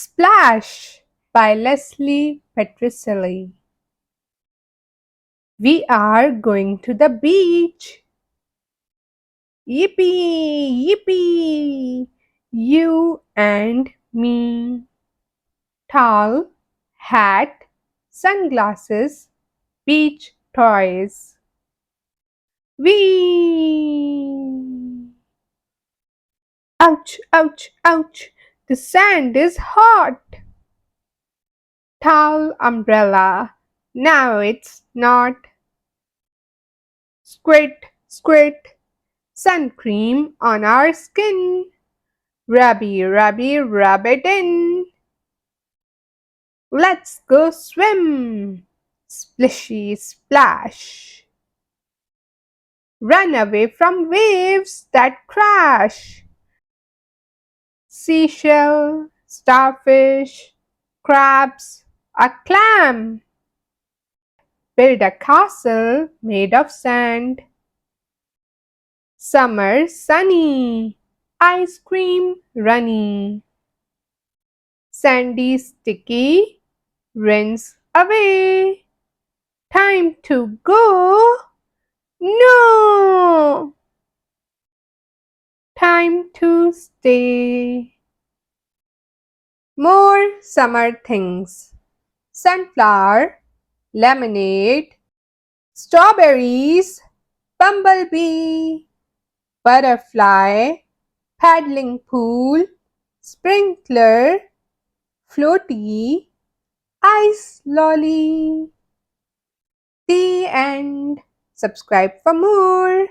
Splash by Leslie Patricelli. We are going to the beach. Yippee! Yippee! You and me. Towel, hat, sunglasses, beach toys. Whee! Ouch! Ouch! Ouch! The sand is hot. Towel, umbrella. Now it's not. Squirt, squirt, sun cream on our skin. Rubby, rubby, rub it in. Let's go swim. Splishy splash. Run away from waves that crash. Seashell, starfish, crabs, a clam. Build a castle made of sand. Summer sunny, ice cream runny. Sandy sticky, rinse away. Time to go. No! Time to stay. More summer things. Sunflower, lemonade, strawberries, bumblebee, butterfly, paddling pool, sprinkler, floaty, ice lolly. The end. Subscribe for more.